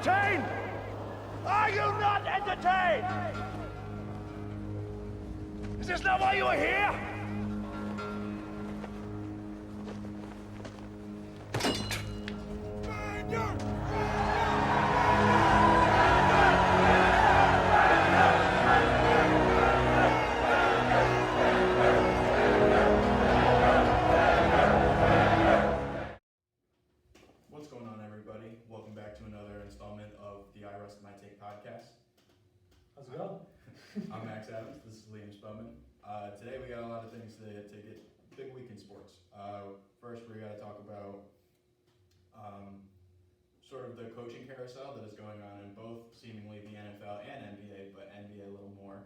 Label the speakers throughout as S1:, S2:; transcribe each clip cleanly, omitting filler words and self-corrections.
S1: entertained? Are you not entertained? Is this not why you are here?
S2: What's going on, everybody? Welcome back to another installment of the I Rest My Take podcast.
S3: How's it going?
S2: I'm Max Adams. This is Liam Spellman. Today we got a lot of things to get. Big week in sports. First, we got to talk about sort of the coaching carousel that is going on in both seemingly the NFL and NBA, but NBA a little more.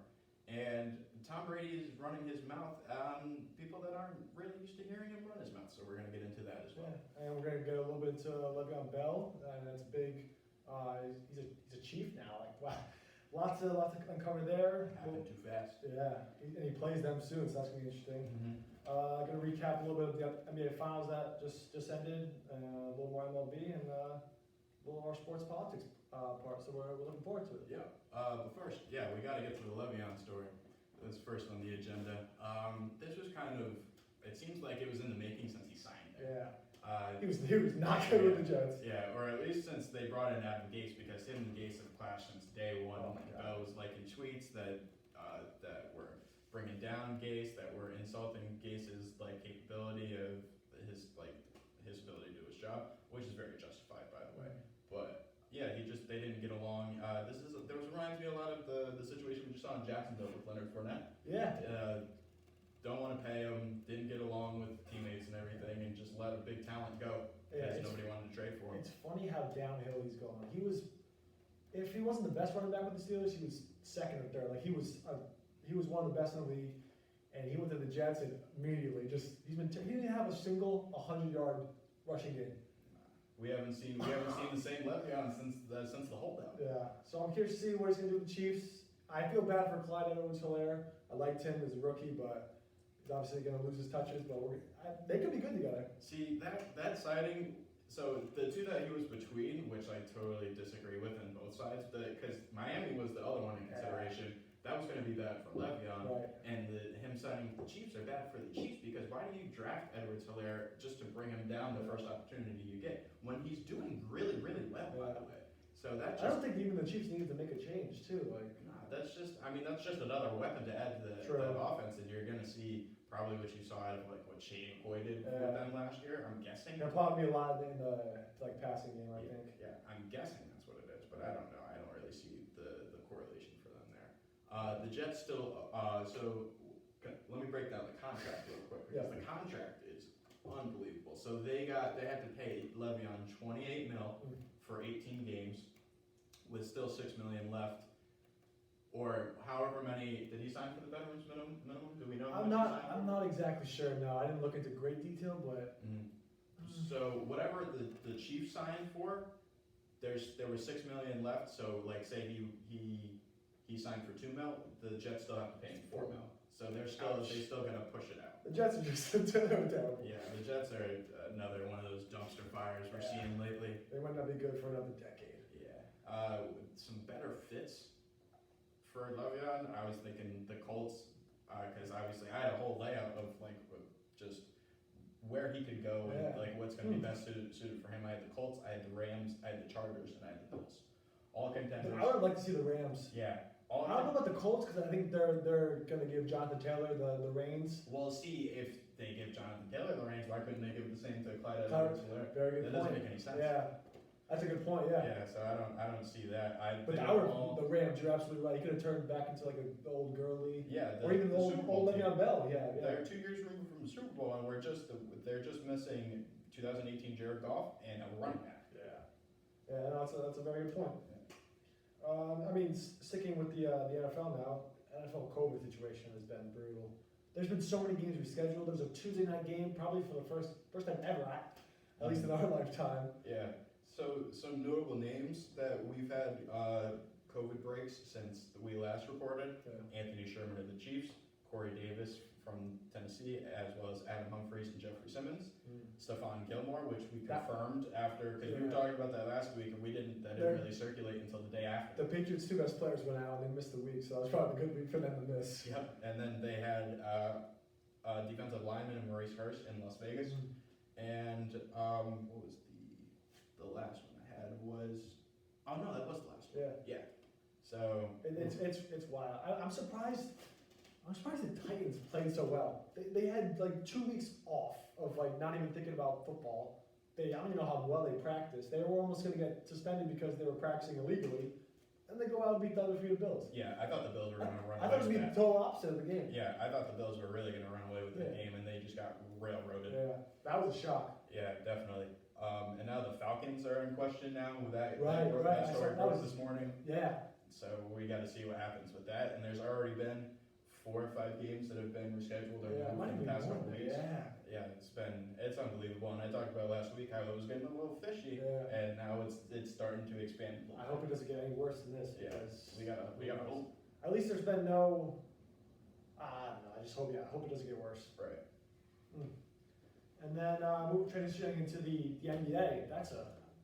S2: And Tom Brady is running his mouth on people that aren't really used to hearing him run his mouth, so we're going to get into that as well.
S3: Yeah, and we're going to get a little bit into Le'Veon Bell, and that's big. He's a Chief now. Like, wow, lots to uncover there.
S2: Happened too fast.
S3: Yeah, and he plays them soon, so that's going to be interesting.
S2: Mm-hmm.
S3: Going to recap a little bit of the NBA Finals that just ended, a little more MLB, and a little more sports politics part. So we're looking forward to it.
S2: Yeah. But first, we got to get to the Le'Veon story. That's first on the agenda. This was kind of, it seems like it was in the making since he signed there.
S3: Yeah. He was not good with the Jets.
S2: Yeah, or at least since they brought in Adam Gase, because him and Gase have clashed since day one.
S3: Oh my God.
S2: Bell was liking tweets that were bringing down Gase, that were insulting Gase's capability of his ability to do his job, which is very justified, by the way. But yeah, they didn't get along. Reminds me a lot of the situation we just saw in Jacksonville with Leonard Fournette.
S3: Yeah.
S2: Don't want to pay him, didn't get along with teammates and everything, and just let a big talent go because nobody wanted to trade for him.
S3: It's funny how downhill he's going. If he wasn't the best running back with the Steelers, he was second or third. He was one of the best in the league, and he went to the Jets and immediately he didn't have a single 100-yard rushing game.
S2: We haven't seen the same Le'Veon since the holdout.
S3: Yeah, so I'm curious to see what he's going to do with the Chiefs. I feel bad for Clyde Edwards-Helaire. I liked him as a rookie, but he's obviously going to lose his touches. But they could be good together.
S2: See that signing. So the two that he was between, which I totally disagree with on both sides, because Miami was the other one in consideration. Yeah. That was going to be bad for Le'Veon,
S3: right.
S2: And him signing with the Chiefs are bad for the Chiefs, because why do you draft Edwards-Helaire just to bring him down the first opportunity you get when he's doing really, really well, by the way? So I
S3: don't think even the Chiefs needed to make a change too.
S2: That's just another weapon to add to the offense, and you're going to see probably what you saw out of what Shane McCoy did with them last year. I'm guessing.
S3: There'll probably be a lot in the passing game. I think.
S2: Yeah, I'm guessing that's what it is, but I don't know. I don't really see the correlation for them there. The Jets still. So let me break down the contract real quick, because the contract is unbelievable. So they had to pay Le'Veon $28 million for 18 games, with still $6 million left. Or however many, did he sign for the veterans minimum? Do we know how much he signed for?
S3: I'm not exactly sure. No, I didn't look into great detail, but.
S2: So whatever the Chiefs signed for, there was $6 million left. So say he signed for $2 million, the Jets still have to pay him $4 million. So they still gotta push it out.
S3: The Jets are just terrible.
S2: Yeah, the Jets are another one of those dumpster fires we're seeing lately.
S3: They might not be good for another decade.
S2: Yeah. Some better fits for Le'Veon, I was thinking the Colts, because obviously I had a whole layout of just where he could go and what's going to be best suited for him. I had the Colts, I had the Rams, I had the Chargers, and I had the Bills. All contenders.
S3: I would like to see the Rams.
S2: Yeah.
S3: I don't know about the Colts, because I think they're going to give Jonathan Taylor the reins.
S2: Well, see, if they give Jonathan Taylor the reins, why couldn't they give the same to Clyde Edwards-Helaire?
S3: Very good point.
S2: That doesn't make any sense.
S3: Yeah. That's a good point, yeah.
S2: Yeah, so I don't see that.
S3: The Rams, you're absolutely right. He could have turned back into the old Gurley.
S2: Yeah,
S3: or even the old Le'Veon Bell. Yeah.
S2: They're 2 years removed from the Super Bowl, and they're just missing 2018 Jared Goff and a running back.
S3: Yeah, no, that's a very good point. Yeah. Sticking with the NFL now, NFL COVID situation has been brutal. There's been so many games rescheduled. There was a Tuesday night game, probably for the first time ever, at least in our lifetime.
S2: Yeah. So some notable names that we've had COVID breaks since we last reported. Yeah. Anthony Sherman of the Chiefs, Corey Davis from Tennessee, as well as Adam Humphries and Jeffrey Simmons. Stephon Gilmore, which we confirmed after, because we were talking about that last week, and that didn't really circulate until the day after.
S3: The Patriots' two best players went out and they missed a week, so that was probably a good week for them to miss.
S2: Yep, and then they had defensive lineman Maurice Hurst in Las Vegas, and what was the last one I had was, oh no, that was the last one.
S3: Yeah.
S2: So
S3: it's wild. I'm surprised. I'm surprised the Titans played so well. They had like 2 weeks off of like not even thinking about football. I don't even know how well they practiced. They were almost going to get suspended because they were practicing illegally, and they go out and beat the undefeated Bills.
S2: Yeah, I thought the Bills were going to run
S3: I
S2: away
S3: thought it
S2: with
S3: would be
S2: that.
S3: the total opposite of the game.
S2: Yeah, I thought the Bills were really going to run away with that game, and they just got railroaded.
S3: Yeah, that was a shock.
S2: Yeah, definitely. And now the Falcons are in question now with that.
S3: Right.
S2: That story broke this morning.
S3: Yeah.
S2: So we got to see what happens with that. And there's already been 4 or 5 games that have been rescheduled or moved in the past couple weeks. Yeah, it's unbelievable. And I talked about last week how it was getting a little fishy, and now it's starting to expand.
S3: I hope it doesn't get any worse than this.
S2: Yeah, we gotta hope.
S3: At least there's been no. I don't know. I just hope I hope it doesn't get worse.
S2: Right.
S3: And then transitioning into the NBA.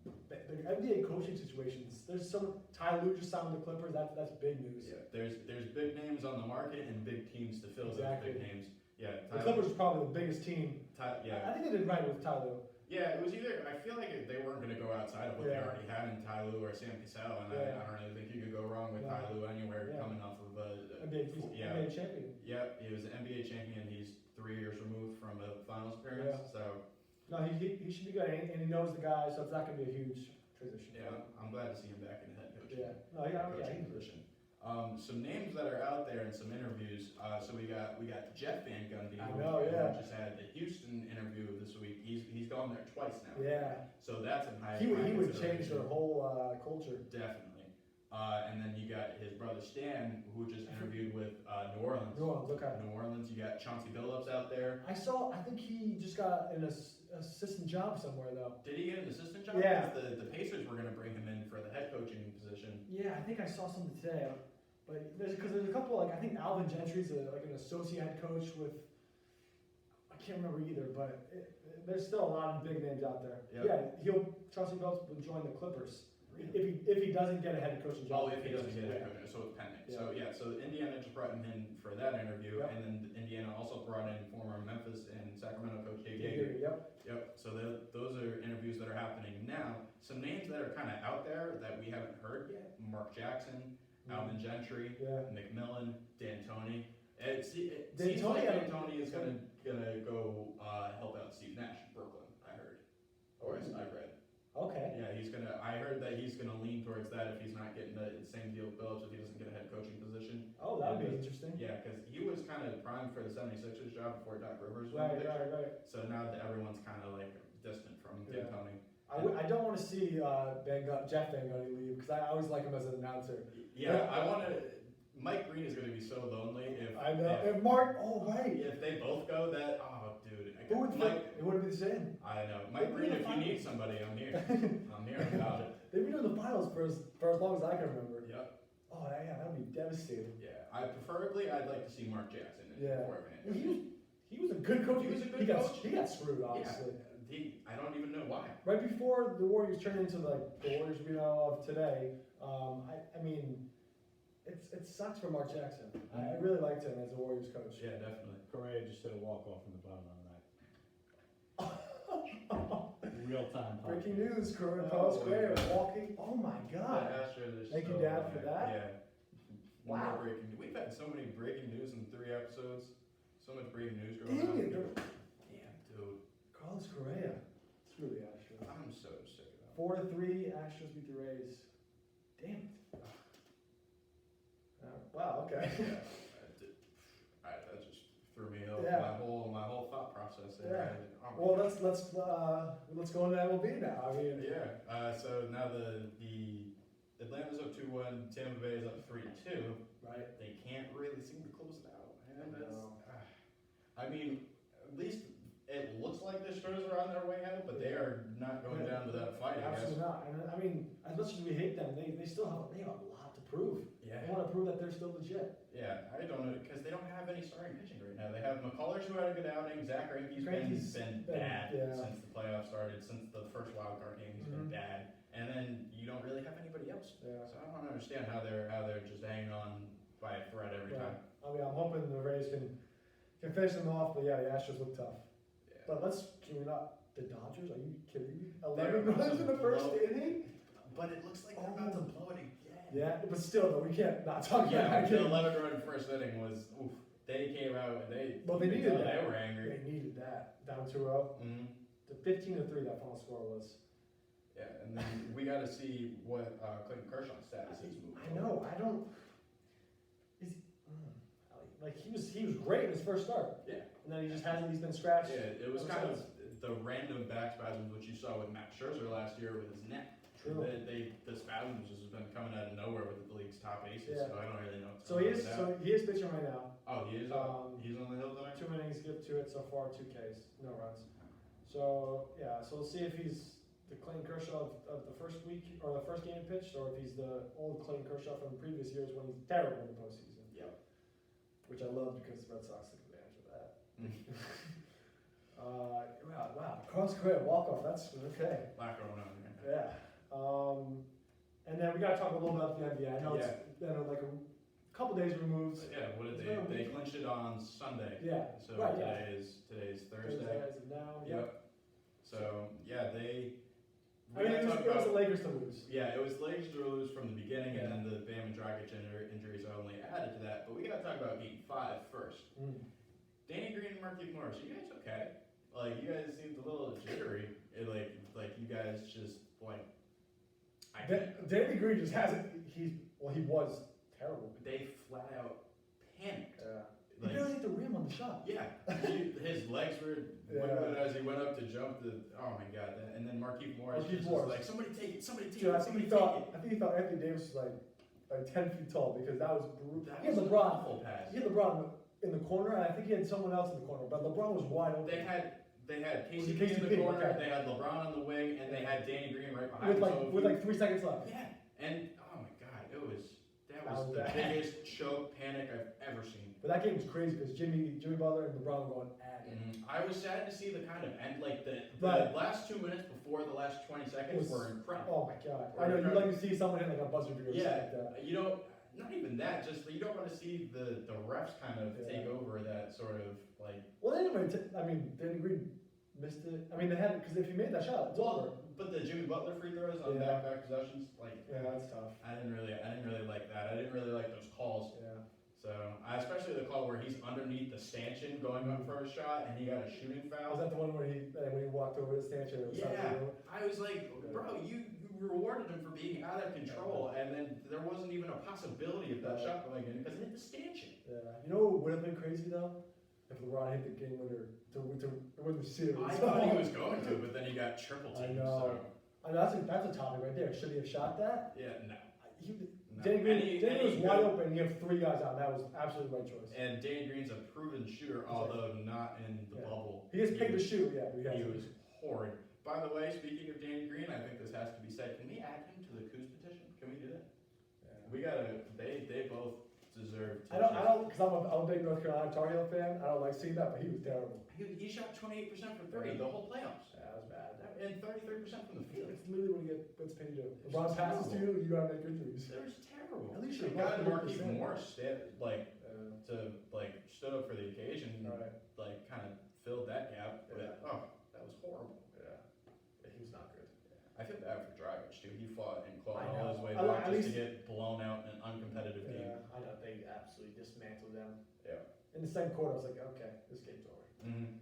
S3: The NBA coaching situations. There's Ty Lue just signed the Clippers. That's big news.
S2: Yeah, there's big names on the market and big teams to fill those big names. Yeah,
S3: the Clippers are probably the biggest team. I think they did right with Ty Lue.
S2: Yeah, it was either. I feel like they weren't going to go outside of what they already had in Ty Lue or Sam Cassell, and I don't really think you could go wrong with Ty Lue anywhere coming off of
S3: NBA champion.
S2: Yeah, he was an NBA champion. He's 3 years removed from a finals appearance, so.
S3: No, he should be good, and he knows the guy, so it's not going to be a huge transition.
S2: Yeah, I'm glad to see him back in the head coaching.
S3: Coaching
S2: position. Some names that are out there in some interviews. So we got Jeff Van Gundy, who just had the Houston interview this week. He's gone there twice now.
S3: Yeah.
S2: So that's a high.
S3: He would change their whole culture.
S2: Definitely. And then you got his brother Stan, who just interviewed with New Orleans. New Orleans. You got Chauncey Billups out there.
S3: I think he just got an assistant job somewhere though.
S2: Did he get an assistant job?
S3: Yeah.
S2: Because the Pacers were going to bring him in for the head coaching position.
S3: Yeah, I think I saw something today. But there's a couple, like I think Alvin Gentry's like an associate head coach with, I can't remember either, but there's still a lot of big names out there.
S2: Yep.
S3: Yeah, Chauncey Billups will join the Clippers if he doesn't get a head coaching job.
S2: Oh, if he doesn't get a head coaching, so it's pending.
S3: Yeah.
S2: So Indiana just brought him in for that interview, and then Indiana also brought in former Memphis and Sacramento coach Dave Yeager. Yep. So those are interviews that are happening now. Some names that are kind of out there that we haven't heard yet: Mark Jackson, Alvin Gentry, McMillan, D'Antoni. It seems like D'Antoni is gonna go help out Steve Nash in Brooklyn. I heard, or I read.
S3: Okay.
S2: Yeah, I heard that he's gonna lean towards that if he's not getting the same deal with Billups, if he doesn't get a head coaching position.
S3: Oh, that would be interesting.
S2: Yeah, because he was kind of primed for the 76ers job before Doc Rivers was
S3: Right.
S2: So now everyone's kind of like distant from D'Antoni.
S3: I don't want to see Jeff Van Gundy leave because I always like him as an announcer.
S2: Yeah, I want to. Mike Green is going to be so lonely if
S3: I know. If Mark,
S2: if they both go, dude.
S3: It wouldn't be the same.
S2: I know. Mike Green, if you need somebody, I'm here. I'm here about it.
S3: They've been doing the finals for as long as I can remember.
S2: Yep.
S3: Oh yeah, that would be devastating.
S2: Yeah, I'd like to see Mark Jackson in before Van.
S3: He was a good coach.
S2: He was a good coach.
S3: He got screwed, obviously.
S2: Yeah, I don't even know why.
S3: Right before the Warriors turned into like the Warriors we know of today, I mean, it sucks for Mark Jackson. I really liked him as a Warriors coach.
S2: Yeah, definitely.
S4: Correa just hit a walk-off from the bottom of the night. Real time.
S3: Breaking news, Carlos Correa walking. Oh my God. Thank you, Dad, for that.
S2: Yeah.
S3: Wow.
S2: We've had so many breaking news in 3 episodes. So much breaking news going
S3: Dang
S2: on.
S3: it.
S2: Damn, dude.
S3: Carlos Correa. It's really Astros.
S2: I'm so sick of that.
S3: 4-3, Astros beat the Rays. Damn it. Wow, okay.
S2: That just threw me off my whole thought process there.
S3: Yeah. Well, let's go into MLB now. I mean,
S2: so now the Atlanta's up 2-1, Tampa Bay is up 3-2.
S3: Right.
S2: They can't really seem to close it out. And I mean, at least it looks like the Stros are on their way out, but they are not going down without a fight.
S3: Absolutely not. And I mean, as much as we hate them, they still have a lot to prove.
S2: Yeah.
S3: They want to prove that they're still legit.
S2: Yeah, I don't know, because they don't have any starting pitching right now. They have McCullers, who had a good outing. Zach Greinke's been bad since the playoffs started. Since the first wild card game, he's been bad. And then you don't really have anybody else. plays.
S3: Yeah.
S2: So I don't understand how they're just hanging on by a thread every
S3: Yeah.
S2: time.
S3: I mean, I'm hoping the Rays can finish them off, but yeah, the Astros look tough.
S2: Yeah.
S3: But can we not, the Dodgers, are you kidding me?
S2: They're
S3: 11 runs in the
S2: about to
S3: first
S2: blow-
S3: inning?
S2: But it looks like they're about to blow it again.
S3: Yeah, but still though, we can't not talk about
S2: Yeah,
S3: that
S2: the
S3: game.
S2: 11-run first inning was oof. They came out and they
S3: Well, they
S2: you could
S3: needed
S2: tell
S3: that.
S2: They were angry.
S3: They needed that. Down 2-0.
S2: Mm-hmm.
S3: The 15-3 that final score was.
S2: Yeah, and then we got to see what Clayton Kershaw's status is moving
S3: I know, I don't, is, like he was great in his first start.
S2: Yeah.
S3: And then he's been scratched.
S2: Yeah, it was
S3: ever
S2: kind
S3: since.
S2: of the random back spasms which you saw with Matt Scherzer last year with his neck.
S3: True.
S2: The spasms just have been coming out of nowhere with the league's top aces,
S3: Yeah.
S2: so I don't really know.
S3: So he is pitching right now.
S2: Oh, he is. He's on the hill tonight.
S3: 2 innings, give to it so far, 2 Ks, no runs. So yeah, so we'll see if he's the Clayton Kershaw of the first week or the first game he pitched, or if he's the old Clayton Kershaw from previous years when he's terrible in the postseason.
S2: Yep.
S3: Which I love because the Red Sox took advantage of that. Wow, cross square walk off. That's okay.
S2: Lot going on here.
S3: Yeah. And then we got to talk a little about the NBA. I know it's been like a couple days removed.
S2: But yeah, what did
S3: It's been a
S2: they
S3: week.
S2: clinched it on Sunday.
S3: Yeah.
S2: So
S3: Right,
S2: today's Thursday.
S3: As of now.
S2: Yep. So yeah, they.
S3: I mean, it was the Lakers to lose.
S2: Yeah, it was Lakers to lose from the beginning,
S3: Yeah.
S2: and then the Bam and Dragic injuries only added to that. But we got to talk about Game 5 first. Danny Green and Marquise Morris, are you guys okay? Like, you guys seemed a little jittery. Like you guys just like.
S3: Danny Green just hasn't. He was terrible.
S2: They flat out panicked.
S3: Yeah. He
S2: Like,
S3: barely hit the rim on the shot.
S2: yeah, his legs were wiggling as he went up to jump. Oh my god! And then Marquise Morris
S3: Marquise
S2: just
S3: Morris.
S2: was like, somebody take it, somebody take
S3: Dude,
S2: it,
S3: I think
S2: somebody take it.
S3: he thought Anthony Davis was like 10 feet tall because that was brutal.
S2: That
S3: He had
S2: was an
S3: LeBron.
S2: awful pass.
S3: He had LeBron in the corner, and I think he had someone else in the corner, but LeBron was wide open.
S2: They had
S3: Was it
S2: KCP in the
S3: KCP?
S2: corner.
S3: Okay.
S2: They had LeBron on the wing, and they had Danny Green right behind
S3: with
S2: him.
S3: like 3 seconds left.
S2: Yeah, and oh my god, that was
S3: was
S2: the
S3: bad.
S2: biggest choke panic I've ever seen.
S3: But that game was crazy because Jimmy Butler and LeBron were going at it.
S2: I was sad to see the kind of end, like the
S3: Right.
S2: last 2 minutes before the last 20 seconds
S3: was-
S2: were incredible.
S3: Oh my god! I know you like to see someone hit like a buzzer beater or something
S2: Yeah,
S3: like that.
S2: you know, not even that. Just you don't want to see the refs kind of
S3: Yeah.
S2: take over that sort of like.
S3: Well, anyway, I mean, Danny Green missed it. I mean, they had because if he made that shot, it's over.
S2: But the Jimmy Butler free throws on
S3: Yeah.
S2: back possessions, like
S3: Yeah, that's tough.
S2: I didn't really like that. I didn't really like those calls.
S3: Yeah.
S2: So especially the call where he's underneath the stanchion going up for a shot and he got a shooting
S3: Was
S2: foul.
S3: that the one where when he walked over the stanchion? It was
S2: Yeah,
S3: something,
S2: I was like, bro, you rewarded him for being out of control, and then there wasn't even a possibility of that
S3: Yeah.
S2: shot going in because it hit the stanchion.
S3: Yeah. You know what would have been crazy though? If LeBron hit the game winner to win the series.
S2: I thought he was going to, but then he got triple
S3: I
S2: teamed.
S3: know. I know that's a topic right there. Should he have shot that?
S2: So yeah, no. No.
S3: Danny Green was
S2: Any
S3: wide
S2: good-
S3: open. You have 3 guys out. That was absolutely the right choice.
S2: And Danny Green's a proven shooter, although not in the
S3: Yeah.
S2: bubble.
S3: He gets paid to shoot, yeah. But
S2: He was horrid. By the way, speaking of Danny Green, I think this has to be said. Can we add him to the Coos petition? Can we do that? We gotta. They both deserve.
S3: I don't, because I'm a big North Carolina Tar Heel fan. I don't like seeing that, but he was terrible.
S2: He shot 28% from 30 the whole playoffs,
S3: Yeah, that was bad.
S2: and 33% from the field.
S3: It's literally what he gets paid to do.
S2: It's
S3: LeBron passes to
S2: terrible.
S3: you, you gotta make good threes.
S2: It was terrible.
S3: At least
S2: Thank
S3: you're
S2: God
S3: not
S2: Marquise
S3: 100%.
S2: Morris stood up for the occasion, and,
S3: Right.
S2: kind of filled that gap. But
S3: Yeah.
S2: that was horrible.
S3: Yeah. He was not good.
S2: I feel bad for Dragic too. He fought and clawed
S3: I
S2: all
S3: know.
S2: his way
S3: At
S2: back just
S3: least-
S2: to get blown out in an uncompetitive game.
S3: Yeah, I know. They absolutely dismantled them.
S2: Yeah.
S3: In the second quarter, I was like, okay, this game's over.
S2: Mm-hmm.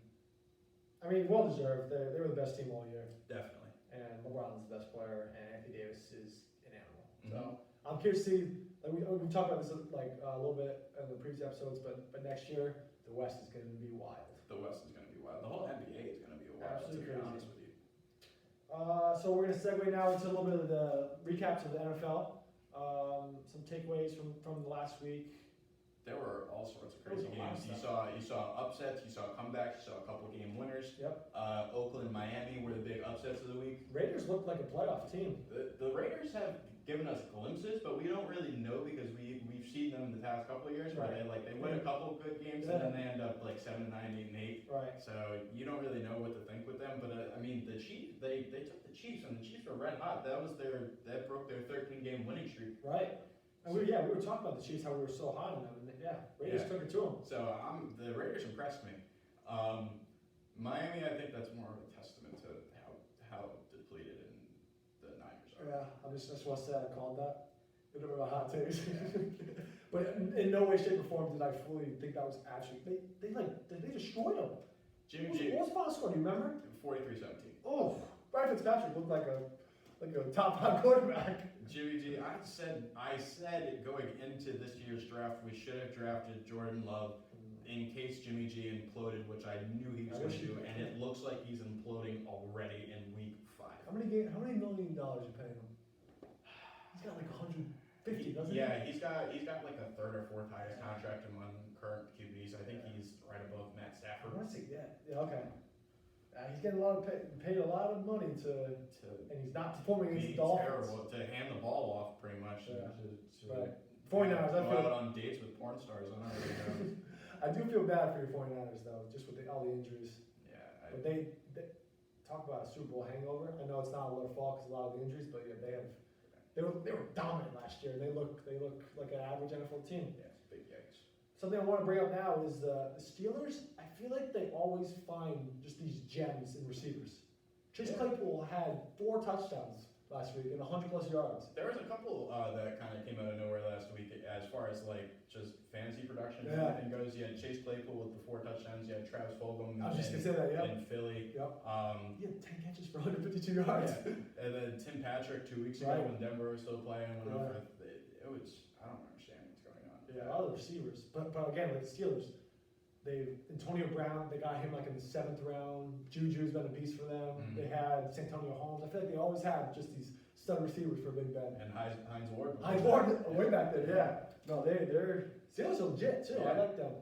S3: I mean, well deserved. They were the best team all year.
S2: Definitely.
S3: And LeBron's the best player, and Anthony Davis is an animal.
S2: Mhm.
S3: So I'm curious to see. Like we talked about this a little bit in the previous episodes, but next year the West is going to be wild.
S2: The West is going to be wild. The whole NBA is going to be wild.
S3: Absolutely
S2: to be
S3: crazy.
S2: honest with you.
S3: So we're going to segue now into a little bit of the recaps of the NFL. Some takeaways from the last week.
S2: There were all sorts of
S3: There was
S2: crazy
S3: a lot of
S2: games.
S3: stuff.
S2: You saw upsets. You saw comebacks. You saw a couple game winners.
S3: Yep.
S2: Oakland, Miami were the big upsets of the week.
S3: Raiders looked like a playoff team.
S2: The Raiders have given us glimpses, but we don't really know because we've seen them in the past couple of years where they win a couple of good games and then they end up like 7-9, 8-8.
S3: Right.
S2: So you don't really know what to think with them. But I mean, the Chiefs, they took the Chiefs and the Chiefs were red hot. That broke their 13-game winning Street.
S3: Right. And we were talking about the Chiefs, how we were so hot on them, and Raiders took it to them.
S2: So the Raiders impressed me. Miami, I think that's more of a testament to how depleted and the Niners are.
S3: Yeah, I just want to say I called that. It was a hot take. But in no way, shape, or form did I fully think that was actually they destroyed them.
S2: Jimmy G,
S3: What was the final score? Do you remember?
S2: 43-17.
S3: Oh, Brian Fitzpatrick looked like a top 5 quarterback.
S2: Jimmy G, I said going into this year's draft we should have drafted Jordan Love in case Jimmy G imploded, which I knew he was going to do, and it looks like he's imploding already in week 5.
S3: How many $1 million you paying him? He's got like 150, doesn't he?
S2: Yeah, he's got like a third or fourth highest contract among current QBs. I think he's right above Matt
S3: I
S2: Stafford.
S3: want to see, yeah, okay. He's getting paid a lot of money and he's not performing against
S2: He's
S3: the Dolphins.
S2: terrible to hand the ball off pretty much.
S3: Yeah.
S2: To
S3: Right. 49ers, I
S2: go
S3: feel.
S2: out on dates with porn stars. I don't really know.
S3: I do feel bad for your 49ers though, just with all the injuries.
S2: Yeah,
S3: But they talk about a Super Bowl hangover. I know it's not their fault because a lot of the injuries, but yeah, they were dominant last year. They look like an average NFL team.
S2: yeah, it's big yikes.
S3: Something I want to bring up now is the Steelers. I feel like they always find just these gems in receivers. Chase Claypool had 4 touchdowns last week and 100+ yards.
S2: There was a couple that kind of came out of nowhere last week as far as like just fantasy production and
S3: Yeah.
S2: everything goes. You had Chase Claypool with the 4 touchdowns. You had Travis Fulgham
S3: I was just gonna say that, yeah.
S2: in Philly.
S3: Yep. He had 10 catches for 152
S2: Yeah.
S3: yards.
S2: And then Tim Patrick 2 weeks ago
S3: Right.
S2: when Denver was still playing. Went
S3: Yeah.
S2: over. It was, I don't understand what's going on.
S3: Yeah, all the receivers. But again, like the Steelers, Antonio Brown, they got him like in the 7th round. Juju's been a beast for them.
S2: Mhm.
S3: They had Santonio Holmes. I feel like they always have just these stud receivers for Big Ben.
S2: And Heinz Ward.
S3: Heinz Ward, way back there, yeah. No, they're Steelers are legit too. I
S2: Yeah.
S3: like them.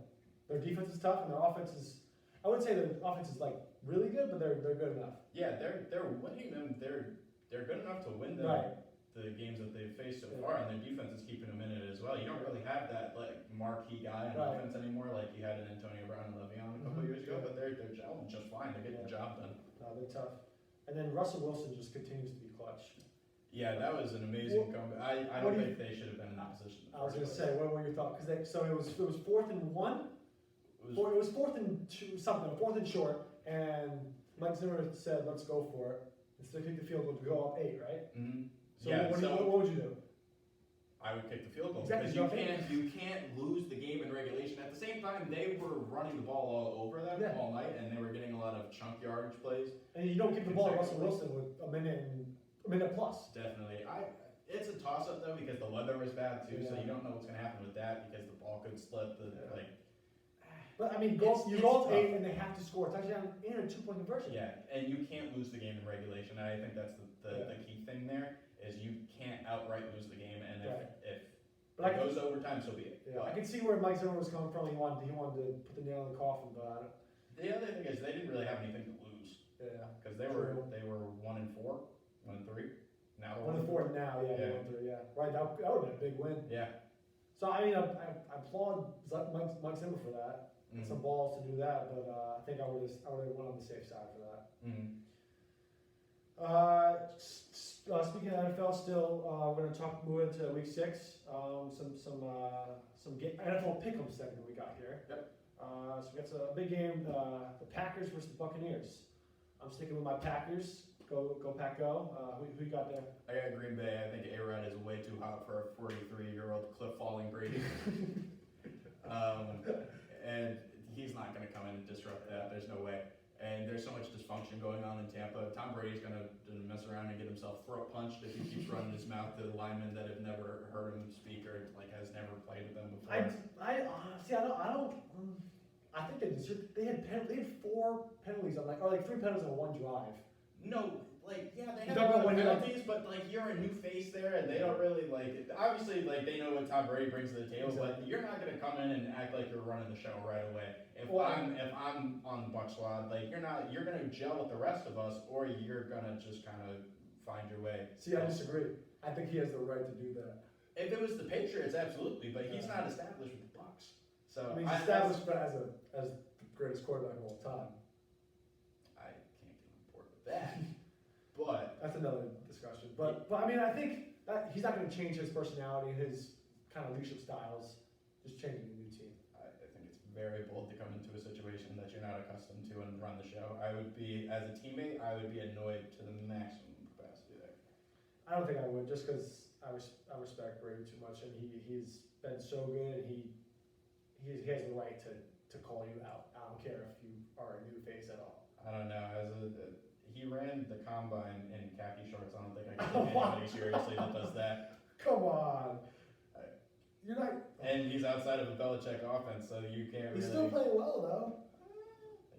S3: Their defense is tough and their offense is. I wouldn't say their offense is like really good, but they're good enough.
S2: Yeah, they're winning them. They're good enough to win them.
S3: Right.
S2: The games that they've faced so
S3: Yeah.
S2: far, and their defense is keeping them in it as well. You don't really have that like marquee guy on
S3: Right.
S2: offense anymore, like you had in Antonio Brown and Le'Veon a couple
S3: Mhm.
S2: years ago.
S3: Yeah.
S2: But they're gelling just fine. They're getting the job done.
S3: No, they're tough. And then Russell Wilson just continues to be clutch.
S2: Yeah, that was an amazing comeback. I
S3: what
S2: don't
S3: do you-
S2: think they should have been in opposition. in the
S3: I was
S2: first
S3: gonna
S2: place.
S3: say, what were your thoughts? Because it was 4th and 1.
S2: It was-
S3: It was 4th and 2 something, 4th and short, and Mike Zimmer said, "Let's go for it." Instead of kick the field goal to go up 8, right?
S2: Mhm.
S3: So
S2: Yeah,
S3: what would you do?
S2: I would kick the field goal
S3: Exactly,
S2: because you can't lose the game in regulation. At the same time, they were running the ball all over them
S3: Yeah.
S2: all night, and they were getting a lot of chunk yardage plays.
S3: And you don't give the ball to Russell Wilson with a minute plus.
S2: Definitely. It's a toss up though because the weather was bad too, so
S3: Yeah.
S2: you don't know what's gonna happen with that because the ball could slip.
S3: Yeah.
S2: Like
S3: But I mean, you
S2: It's
S3: go up
S2: tough.
S3: 8 and they have to score a touchdown and a 2-point conversion.
S2: yeah, and you can't lose the game in regulation. I think that's the key thing there is you can't outright lose the game, and
S3: Right.
S2: if
S3: But
S2: it goes overtime, so be it.
S3: Yeah, I
S2: But
S3: can see where Mike Zimmer was coming from. He wanted to put the nail in the coffin, but
S2: the other thing is they didn't really have anything to lose
S3: yeah.
S2: because they
S3: True.
S2: were 1-4, 1-3. Now they're
S3: 1-4 now, yeah,
S2: Yeah.
S3: 1-3, yeah. Right, that would have been a big win.
S2: Yeah.
S3: So I mean, I applaud Mike Zimmer for that.
S2: Mhm.
S3: Some balls to do that, but I think I would have went on the safe side for that.
S2: Mhm.
S3: Speaking of NFL, still we're going to move into week 6. Some NFL pick'em segment we got here.
S2: Yep.
S3: So we got a big game, the Packers versus the Buccaneers. I'm sticking with my Packers. Go Pack, go. Who you got there?
S2: I got Green Bay. I think A-Rod is way too hot for a 43-year-old cliff-falling Brady. And he's not going to come in and disrupt that. There's no way. And there's so much dysfunction going on in Tampa. Tom Brady's going to mess around and get himself throat punched if he keeps running his mouth to the linemen that have never heard him speak or like has never played with them before.
S3: I think they had 4 penalties on or 3 penalties on one drive.
S2: No, like, yeah, they
S3: You
S2: have
S3: talk
S2: a
S3: about
S2: lot of
S3: when you're like-
S2: penalties, but like you're a new face there, and they don't really like. Obviously, like they know what Tom Brady brings to the table, but you're not gonna come in and act like you're running the show right away. If I'm on the Buck squad, like you're not. You're gonna gel with the rest of us, or you're gonna just kind of find your way.
S3: See, I disagree. I think he has the right to do that.
S2: If it was the Patriots, absolutely, but he's not established with the Bucks. So
S3: I mean, he's established as the greatest quarterback of all time.
S2: I can't get on board with that. But
S3: That's another discussion. But I mean, I think he's not going to change his personality, his kind of leadership styles, just changing a new team.
S2: I think it's very bold to come into a situation that you're not accustomed to and run the show. I would be, as a teammate, I would be annoyed to the maximum capacity there.
S3: I don't think I would, just because I respect Brady too much, and he's been so good. He has the right to call you out. I don't care if you are a new face at all.
S2: I don't know. He ran the combine in khaki shorts. I don't think I can take anybody seriously that does that.
S3: Come on, you're not.
S2: And he's outside of a Belichick offense, so you can't
S3: He's
S2: really.
S3: still playing well though.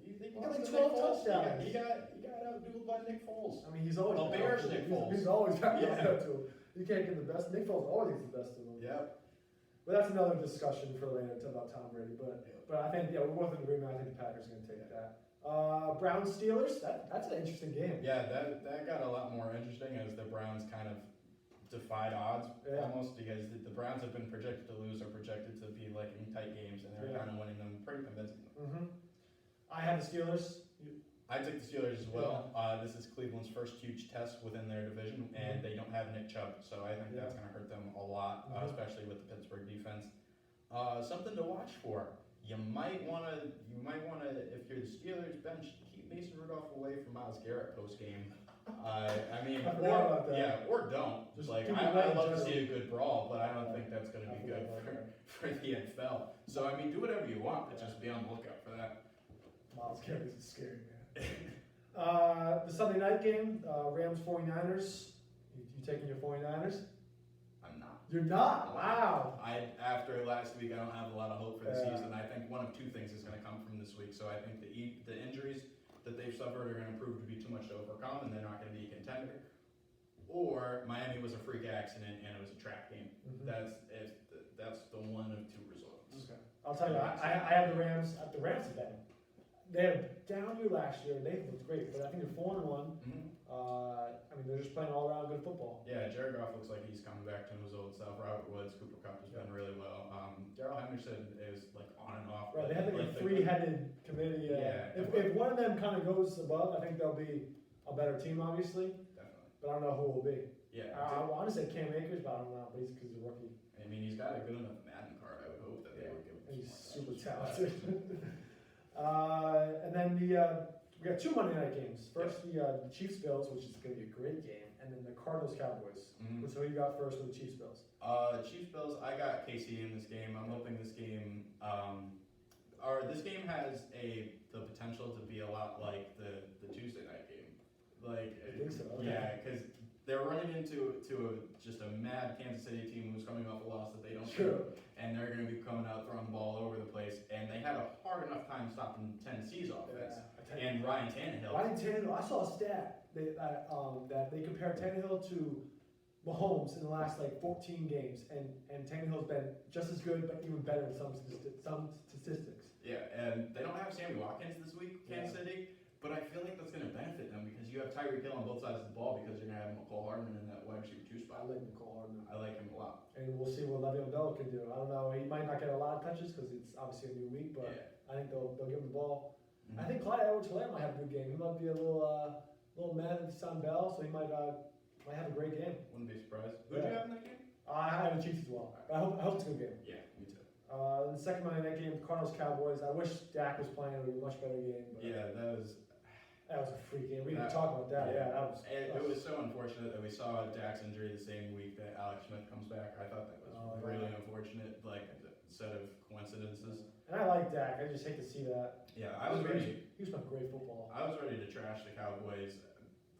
S2: You think
S3: He got like
S2: lost to
S3: 12
S2: Nick Foles?
S3: touchdowns.
S2: He got outdueled by Nick Foles.
S3: I mean, he's always
S2: Oh, Bears Nick Foles.
S3: He's always got
S2: Yeah.
S3: that to him. You can't get the best. Nick Foles always gets the best of him.
S2: Yep.
S3: But that's another discussion for later about Tom Brady. But I think we're both in agreement. I think the Packers are going to take that. Browns Steelers. That's an interesting game.
S2: Yeah, that got a lot more interesting as the Browns kind of defied odds almost, because the Browns have been projected to lose or projected to be like in tight games, and they're kind of winning them pretty convincingly.
S3: Mm-hmm. I have the Steelers.
S2: I took the Steelers as well. This is Cleveland's first huge test within their division, and they don't have Nick Chubb, so I think that's going to hurt them a lot, especially with the Pittsburgh defense. Something to watch for. You might want to, if you're the Steelers bench, keep Mason Rudolph away from Myles Garrett post game. I mean,
S3: I forgot about that.
S2: or don't.
S3: Just
S2: Like,
S3: keep
S2: I
S3: it light
S2: love to
S3: in
S2: see a good brawl, but I don't think that's going to be good for the NFL. So, I mean, do whatever you want, but just be on the lookout for that.
S3: Miles Garrett's a scary man. The Sunday night game, Rams 49ers. You taking your 49ers?
S2: I'm not.
S3: You're not? Wow.
S2: After last week, I don't have a lot of hope for the
S3: Yeah.
S2: season. I think one of two things is going to come from this week. So I think the injuries that they've suffered are going to prove to be too much to overcome, and they're not going to be a contender. Or Miami was a freak accident and it was a trap game. That's the one of two results.
S3: Okay. I'll tell you, I have the Rams. The Rams have been. They had a down year last year. They looked great, but I think they're 4-1.
S2: Mm-hmm.
S3: I mean, they're just playing all around good football.
S2: Yeah, Jared Goff looks like he's coming back to his old self. Robert Woods, Cooper Kupp has been really well. Darrell Henderson is like on and off.
S3: Right, they have like a three-headed committee.
S2: Yeah.
S3: If one of them kind of goes above, I think they'll be a better team, obviously.
S2: Definitely.
S3: But I don't know who it will be.
S2: Yeah.
S3: I want to say Cam Akers, but I don't know. But he's a rookie.
S2: I mean, he's got a good enough Madden card. I would hope that they would give him.
S3: And he's
S2: some
S3: super
S2: more
S3: talented. And then we got two Monday night games. First, the Chiefs Bills, which is going to be a great game, and then the Cardinals Cowboys.
S2: Mhm.
S3: So who you got first with the Chiefs Bills?
S2: Chiefs Bills. I got KC in this game. I'm hoping this game, this game has the potential to be a lot like the Tuesday night game. Like,
S3: I think so. Okay.
S2: yeah, because they're running into just a mad Kansas City team who's coming off a loss that they don't.
S3: Sure.
S2: And they're going to be coming out throwing the ball all over the place, and they had a hard enough time stopping Tennessee's offense. And Ryan Tannehill.
S3: I saw a stat that they compared Tannehill to Mahomes in the last like 14 games, and Tannehill's been just as good, but even better in some statistics.
S2: Yeah, and they don't have Sammy Watkins this week, Kansas City, but I feel like that's going to benefit them because you have Tyreek Hill on both sides of the ball because you're going to have McCall Hardman in that wide receiver 2 spot.
S3: I like McCall Hardman.
S2: I like him a lot.
S3: And we'll see what Le'Veon Bell can do. I don't know. He might not get a lot of touches because it's obviously a new week, but I think they'll give him the ball.
S2: Mm-hmm.
S3: I think Clyde Edwards-Helaire might have a good game. He might be a little mad at Son Bell, so he might have a great game.
S2: Wouldn't be surprised. Who do you have in that game?
S3: I have the Chiefs as well. I hope it's a good game.
S2: Yeah, me too.
S3: The second Monday night game, Cardinals Cowboys. I wish Dak was playing. It would be a much better game. But
S2: Yeah, that was
S3: a freak game. We didn't talk about that. Yeah, that was.
S2: It was so unfortunate that we saw Dak's injury the same week that Alex Smith comes back. I thought that was really unfortunate, like a set of coincidences.
S3: And I like Dak. I just hate to see that.
S2: Yeah, I was ready.
S3: He was playing great football.
S2: I was ready to trash the Cowboys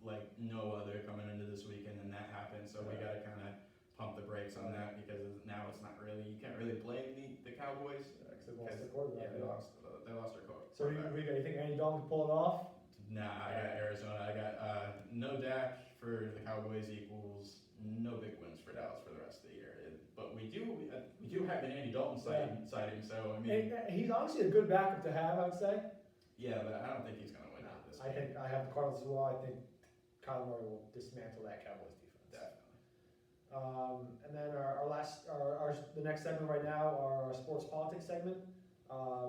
S2: like no other coming into this weekend, and that happened. So we got to kind of pump the brakes on that because now it's not really, you can't really blame the Cowboys.
S3: Because they lost their quarterback.
S2: Yeah, they lost their coach.
S3: So you think Andy Dalton can pull it off?
S2: Nah, I got Arizona. I got no Dak for the Cowboys equals no big wins for Dallas for the rest of the year. But we do have an Andy Dalton sighting. So I mean,
S3: he's honestly a good backup to have, I would say.
S2: Yeah, but I don't think he's going to win this.
S3: I think I have the Cardinals as well. I think Kyle Murray will dismantle that Cowboys defense.
S2: Definitely.
S3: And then the next segment right now, our sports politics segment.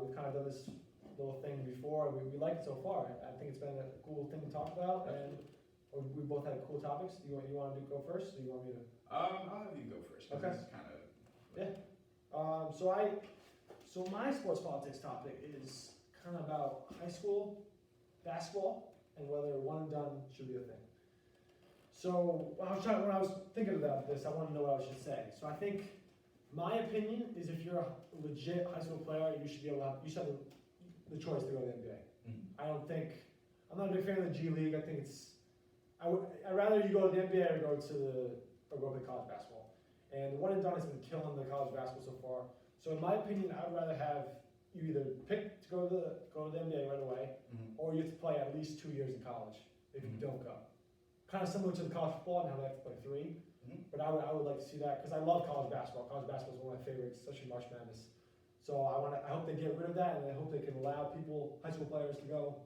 S3: We've kind of done this little thing before. We like it so far. I think it's been a cool thing to talk about, and Or we both had cool topics. Do you want to go first, or you want me to?
S2: I'll have you go first, because
S3: Okay.
S2: this is kind of...
S3: So my sports politics topic is kind of about high school basketball and whether one and done should be a thing. So when I was thinking about this, I wanted to know what I should say. So I think my opinion is if you're a legit high school player, you should have the choice to go to the NBA.
S2: Mhm.
S3: I'm not a big fan of the G League. I think I'd rather you go to the NBA or go play college basketball. And the one and done has been killing the college basketball so far. So in my opinion, I'd rather have you either pick to go to the NBA right away,
S2: Mhm.
S3: or you have to play at least 2 years in college if you
S2: Mhm.
S3: don't go. Kind of similar to the college football and how they have to play 3.
S2: Mhm.
S3: But I would like to see that because I love college basketball. College basketball is one of my favorites, especially March Madness. So I hope they get rid of that, and I hope they can allow high school players to go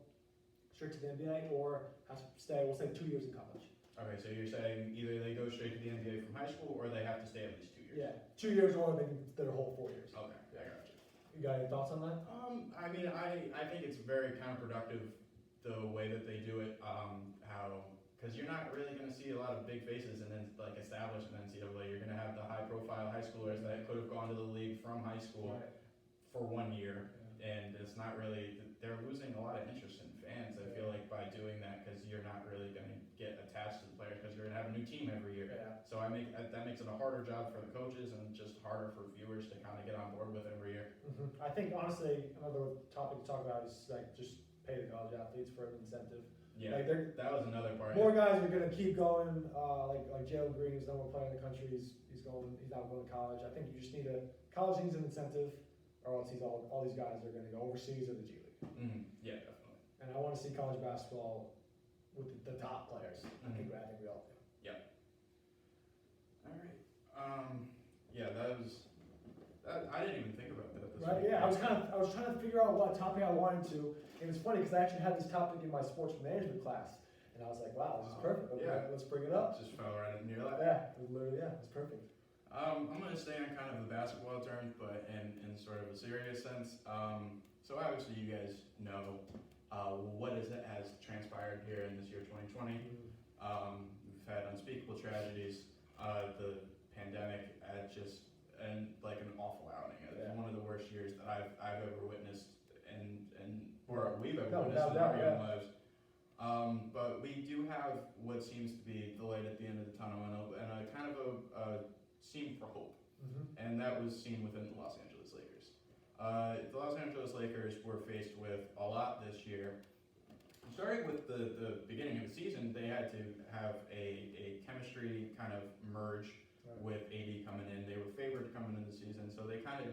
S3: straight to the NBA or have to stay. We'll say 2 years in college.
S2: Okay, so you're saying either they go straight to the NBA from high school, or they have to stay at least 2 years?
S3: Yeah, 2 years or they can their whole 4 years.
S2: Okay, I got you.
S3: You got any thoughts on that?
S2: I mean, I think it's very counterproductive the way that they do it. Because you're not really going to see a lot of big faces and then like established in NCAA. You're going to have the high-profile high schoolers that could have gone to the league from high school
S3: Right.
S2: for 1 year,
S3: Yeah.
S2: and it's not really. They're losing a lot of interest in fans. I feel like by doing that, because you're not really going to get attached to the players because you're going to have a new team every year.
S3: Yeah.
S2: So that makes it a harder job for the coaches and just harder for viewers to kind of get on board with every year.
S3: I think honestly, another topic to talk about is like just pay the college athletes for an incentive.
S2: Yeah,
S3: Like
S2: that was another part.
S3: more guys are gonna keep going. Like Jalen Green is the number one player in the country. He's not going to college. I think you just need college needs an incentive, or else all these guys are gonna go overseas or the G League.
S2: Yeah, definitely.
S3: And I want to see college basketball with the top players. I think we all do.
S2: All right. Yeah, I didn't even think about that. This
S3: Right?
S2: week.
S3: Yeah, I was trying to figure out what topic I wanted to, and it's funny because I actually had this topic in my sports management class, and I was like, wow, this is perfect.
S2: Yeah.
S3: Let's bring it up.
S2: Just fell right in your lap.
S3: Yeah, it was literally, it's perfect.
S2: I'm gonna stay on kind of the basketball terms, but in sort of a serious sense. So obviously you guys know what has transpired here in this year 2020. We've had unspeakable tragedies, the pandemic, and like an awful outing. It's one of the worst years that I've ever witnessed, or we've ever witnessed in our young lives. But we do have what seems to be the light at the end of the tunnel, and a kind of a seam for hope, and that was seen within the Los Angeles Lakers. The Los Angeles Lakers were faced with a lot this year. Starting with the beginning of the season, they had to have a chemistry kind of merge with AD coming in. They were favored coming into the season, so they had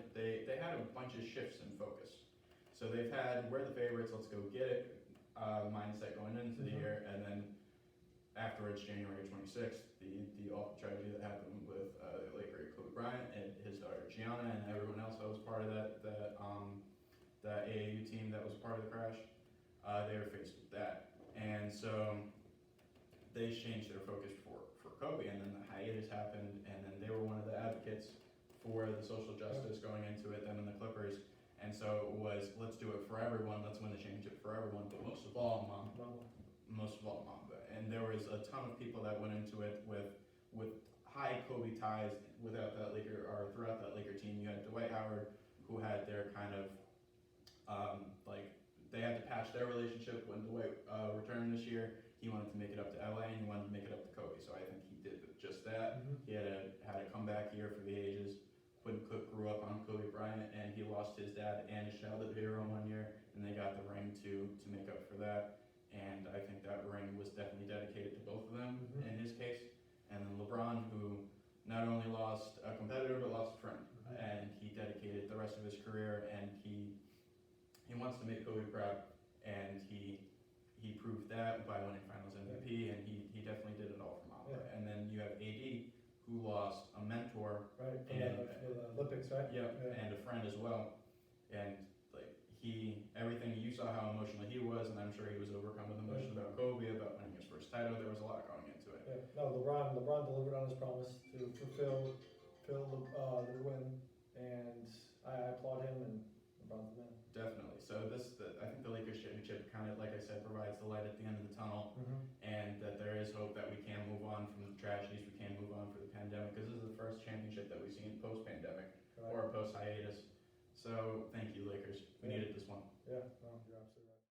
S2: a bunch of shifts in focus. So they've had, we're the favorites, let's go get it mindset going into the year, and then afterwards, January 26th, the awful tragedy that happened with Laker Kobe Bryant and his daughter Gianna and everyone else that was part of that AAU team that was part of the crash. They were faced with that, and so they changed their focus for Kobe, and then the hiatus happened, and then they were one of the advocates for the social justice going into it, them and the Clippers, and so it was, let's do it for everyone, let's win the championship for everyone, but most of all Mamba. And there was a ton of people that went into it with high Kobe ties throughout that Laker team. You had Dwight Howard, who had their kind of they had to patch their relationship when Dwight returned this year. He wanted to make it up to LA, and he wanted to make it up to Kobe. So I think he did just that. He had a comeback year for the ages. Quinn Cook grew up on Kobe Bryant, and he lost his dad and his childhood hero 1 year, and they got the ring to make up for that. And I think that ring was definitely dedicated to both of them in his case. And then LeBron, who not only lost a competitor but lost a friend, and he dedicated the rest of his career, and he wants to make Kobe proud, and he proved that by winning Finals MVP, and he definitely did it all for Mamba.
S3: Yeah.
S2: And then you have AD, who lost a mentor,
S3: Right, for the Olympics, right?
S2: and a friend as well, and everything, you saw how emotional he was, and I'm sure he was overcome with emotion about Kobe, about winning his first title. There was a lot going into it.
S3: Yeah. No, LeBron delivered on his promise to fulfill the win, and I applaud him, and LeBron's the man.
S2: definitely. So I think the Lakers championship kind of, like I said, provides the light at the end of the tunnel, and that there is hope that we can move on from the tragedies, we can move on for the pandemic, because this is the first championship that we've seen post-pandemic or post-hiatus. So thank you, Lakers. We need